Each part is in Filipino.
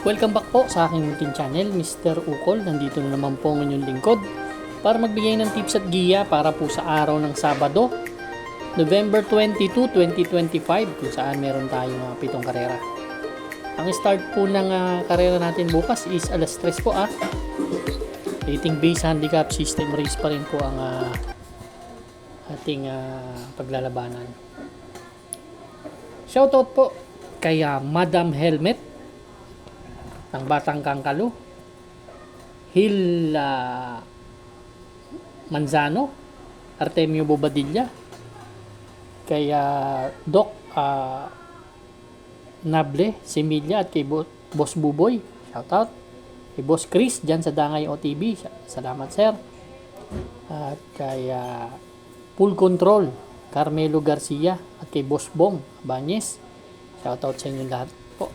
Welcome back po sa aking munting channel, Mr. Ukol. Nandito na naman po ang inyong lingkod para magbigay ng tips at giya para po sa araw ng Sabado, November 22, 2025, kung saan meron tayong 7 karera. Ang start po ng karera natin bukas is alas 3 po. Rating base handicap system race pa rin po ang ating paglalabanan. Shoutout po kay Madam Helmet ng Batang Kangkalo, Hil Manzano, Artemio Bobadilla, kay Doc Nable Semilla at kay Boss Buboy, shoutout. Kay Boss Chris dyan sa Dangay OTB, salamat sir. At kay Full Control Carmelo Garcia at kay Boss Bong Banyes, shoutout sa inyo lahat po.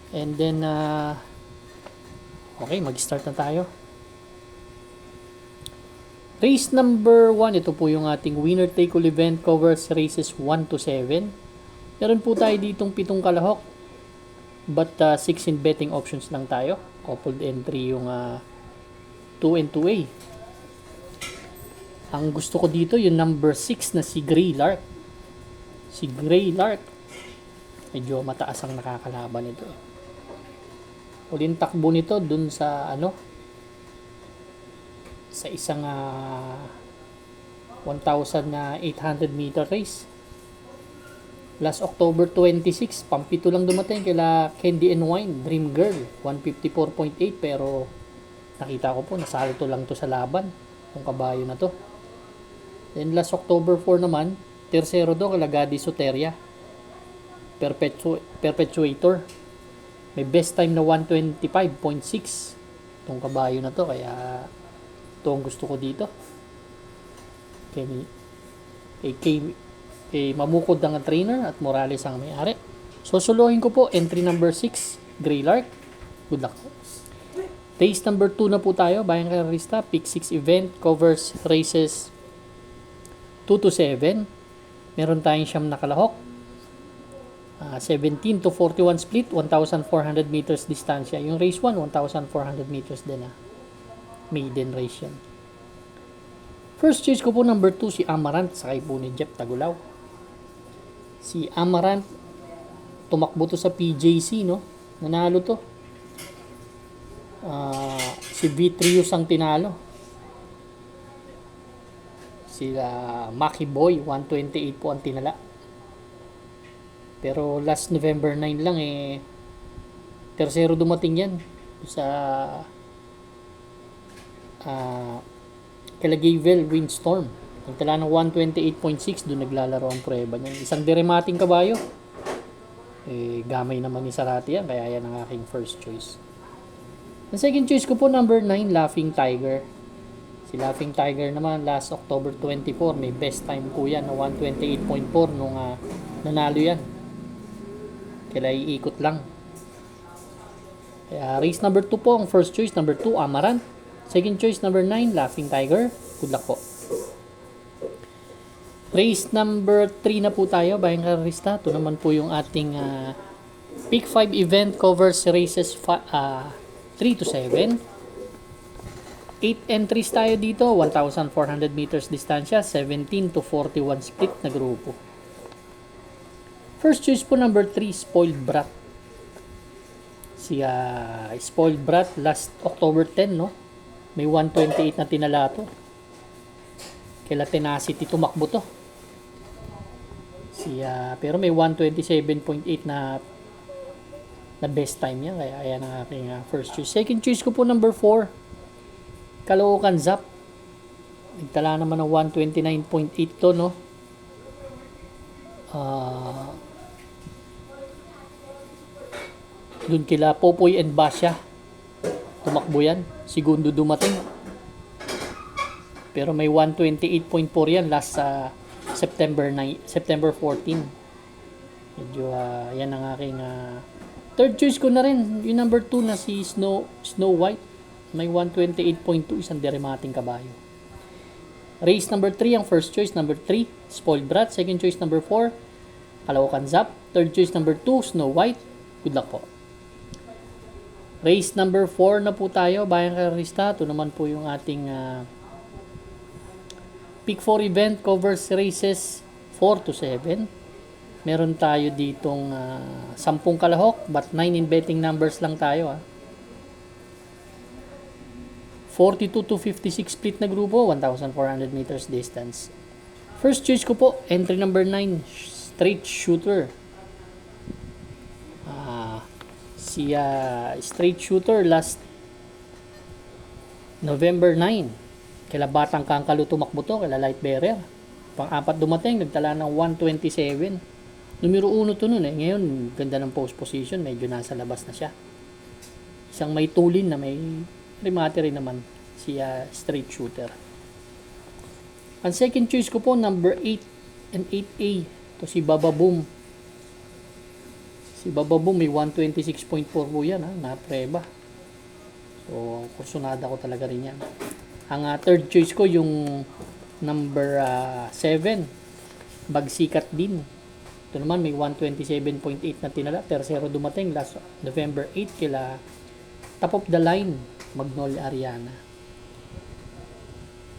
And then okay, mag-start na tayo. Race number 1, ito po yung ating winner take all event, covers races 1 to 7. Meron po tayo ditong 7 kalahok, but 6 in betting options lang tayo. Coupled entry yung 2 and 2A. Ang gusto ko dito yung number 6 na si Grey Lark. Si Grey Lark, medyo mataas ang nakakalaban nito. Uling takbo nito dun sa sa isang 1,800 meter race last October 26. Pampito lang dumating kila Candy and Wine Dream Girl 154.8, pero nakita ko po nasalo to lang to sa laban yung kabayo na to. Then last October 4 naman, tersero do kila Gadi Soteria Perpetuator. May best time na 125.6 itong kabayo na to, kaya ito ang gusto ko dito. Kay Mamukod ang trainer at Morales ang may-ari. So suluhin ko po entry number 6, Grey Lark. Good luck. Race number 2 na po tayo, Bayang Karerista. Pick 6 event, covers races 2 to 7. Meron tayong siyam na kalahok. 17 to 41 split, 1,400 meters distansya. Yung race 1, 1,400 meters din maiden race yan. First choice ko po number 2, si Amarant, sakay po ni Jeff Tagulaw. Si Amarant, tumakbo to sa PJC, no? Nanalo to. Si Vitrius ang tinalo. Si Maki Boy, 128 po ang tinala. Pero last November 9 lang tersero dumating yan sa Calagavel Windstorm. Nagtala ng 128.6, doon naglalaro ang prueba niyan. Isang diremating kabayo. Gamay naman ni Sarati yan, kaya yan ang aking first choice. Ang second choice ko po number 9, Laughing Tiger. Si Laughing Tiger naman last October 24, may best time po yan na 128.4 nung nanalo yan. Kaya iikot lang. Kaya race number 2 po ang first choice, number 2 Amarant. Second choice number 9 Laughing Tiger. Good luck po. Race number 3 na po tayo, Bayang Karerista. Ito naman po yung ating pick 5 event, covers races 3 to 7. 8 entries tayo dito, 1,400 meters distansya, 17 to 41 split na grupo. First choice po number 3, Spoiled Brat. Si Spoiled Brat last October 10, no? May 128 na tinala to. Kila Tenacity tumakbo to. Pero may 127.8 na best time niya, kaya ayan ang aking first choice. Second choice ko po number 4, Caloocan Zap. Nagtala naman ng 129.8 to, no? Doon kila Popoy and Basya tumakbo yan, segundo dumating, pero may 128.4 yan last September 14. Medyo yan ang aking third choice ko na rin, yung number 2 na si Snow White. May 128.2, isang deremating kabayo. Race number 3 ang first choice, number 3 Spoiled Brat. Second choice number 4 Caloocan Zap. Third choice number 2 Snow White. Good luck po. Race number 4 na po tayo, bayang karista. Ito naman po yung ating Pick 4 event, covers races 4 to 7. Meron tayo ditong 10 kalahok, but 9 in betting numbers lang tayo. 42 to 56 split na grupo, 1,400 meters distance. First choice ko po, entry number 9, straight shooter. Si straight shooter last November 9. Kila Batang Kangkalo tumakbo to, kila Light Bearer. Pang-apat dumating, nagtala ng 127. Numero 1 to nun eh. Ngayon, ganda ng post position, medyo nasa labas na siya. Isang may tulin na may remate rin naman siya straight shooter. Ang second choice ko po, number 8 and 8A. Ito si Baba Boom. Si Baba Boom may 126.4 po yan, na-preba. So, kursunada ko talaga rin yan. Ang third choice ko, yung number 7, Bagsikat din. Ito naman may 127.8 na tinala. Tercero dumating last November 8 kila top of the line, Magnolia Ariana.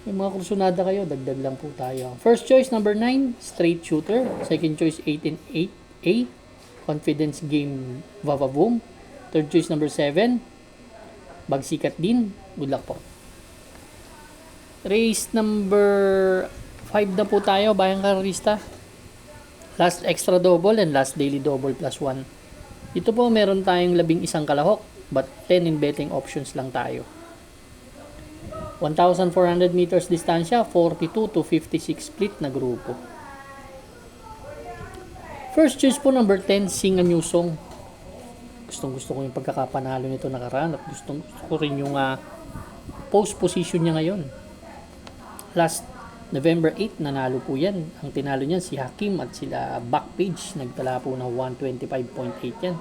May mga kursunada kayo, dagdag lang po tayo. First choice, number 9, straight shooter. Second choice, 8 and 8A, confidence game, Vavavoom. Third choice, number 7, Bagsikat din. Good luck po. Race number 5 na po tayo, bayang karista. Last extra double and last daily double plus 1. Ito po meron tayong 11 kalahok, but 10 in betting options lang tayo. 1,400 meters distansya, 42 to 56 split na grupo. First choice po, number 10, Sing a New Song. Gustong gusto ko yung pagkakapanalo nito nakaraan at gustong gusto ko rin yung post position niya ngayon. Last November 8, nanalo po yan. Ang tinalo niyan si Hakim at sila Backpage. Nagtala po ng 125.8 yan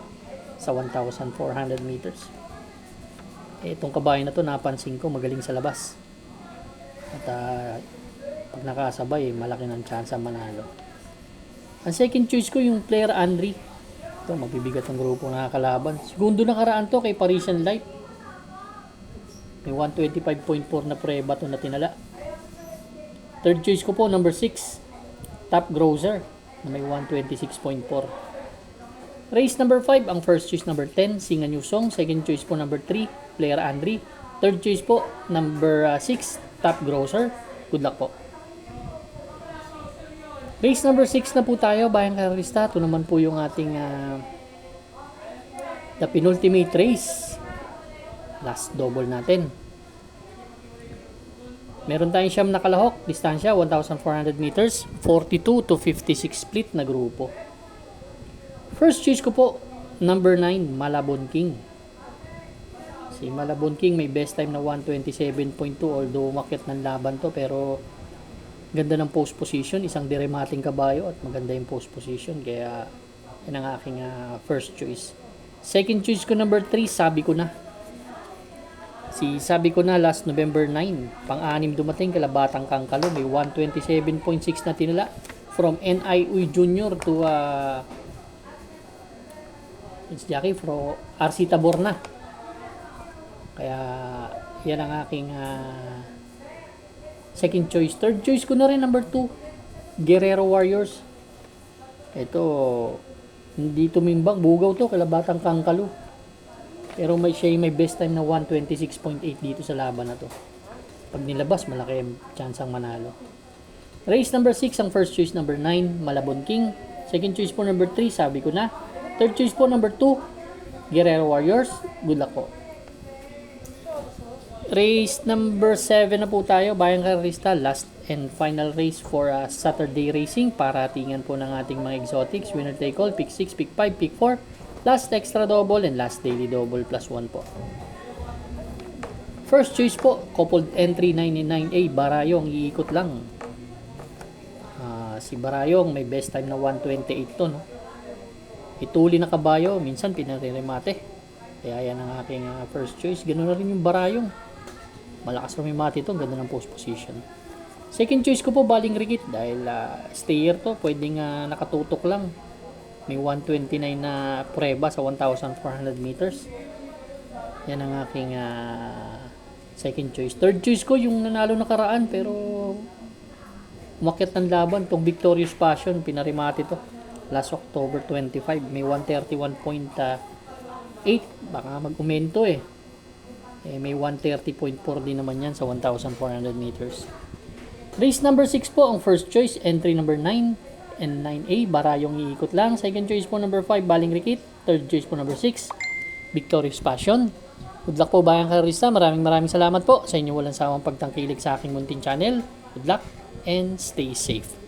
sa 1,400 meters. Itong kabayo na to, napansin ko, magaling sa labas. At pag nakasabay, malaki ng chance manalo. Ang second choice ko, yung player Andre. Ito, mabibigat ang grupo nakakalaban. Segundo nakaraan to kay Parisian Light. May 125.4 na preba to na tinala. Third choice ko po, number 6, Top Grocer, na may 126.4. Race number 5, ang first choice number 10, Sing a New Song. Second choice po number 3, Player Andre. Third choice po, number 6, Top Grocer. Good luck po. Race number 6 na po tayo, bayang karista. Ito naman po yung ating the penultimate race. Last double natin. Meron tayong siyam na kalahok, distansya 1,400 meters, 42 to 56 split na grupo. First choice ko po, number 9, Malabon King. Si Malabon King may best time na 127.2, although umakyat ng laban to, pero ganda ng post position, isang diremating kabayo at maganda yung post position, kaya yan ang aking first choice. Second choice ko, number 3, Sabi Ko Na. Sabi Ko Na last November 9, pang-anim dumating kala Batang Kangkalo, may 127.6 na tinala from NIU Junior to Jackie from RC Taborna. Kaya yan ang aking second choice. Third choice ko na rin, number 2, Guerrero Warriors. Ito, hindi tumimbang, bugaw to kala Batang Kangkalo. Pero siya may best time na 126.8 dito sa laban na to. Pag nilabas, malaki ang chance ang manalo. Race number 6, ang first choice number 9, Malabon King. Second choice po number 3, Sabi Ko Na. Third choice po number 2, Guerrero Warriors. Good luck po. Race number 7 na po tayo, bayang karista. Last and final race for Saturday racing. Paratingan po ng ating mga exotics. Winner take all, pick 6, pick 5, pick 4. Last extra double and last daily double plus 1 po. First choice po, coupled entry 99A, Barayong, iikot lang. Si Barayong may best time na 128 to, no? Ituli na kabayo, minsan pinaremate. Kaya yan ang aking first choice. Ganoon na rin yung Barayong. Malakas rumimate ito, ganda ng post position. Second choice ko po, Baling Rigit, dahil stayer to, pwedeng nakatutok lang. May 129 na prueba sa 1,400 meters. Yan ang aking second choice. Third choice ko yung nanalo nakaraan pero umakyat ng laban tong Victorious Passion. Pinarimati to last October 25. May 131.8. Baka mag-umento may 130.4 din naman yan sa 1,400 meters. Race number 6 po ang first choice. Entry number 9 and 9A, barayong iikot lang. Second choice po number 5, Baling Rikit. Third choice po number 6, Victorious Passion. Good luck po bayang karista. Maraming salamat po sa inyo walang sawang pagtangkilik sa aking munting channel. Good luck and stay safe.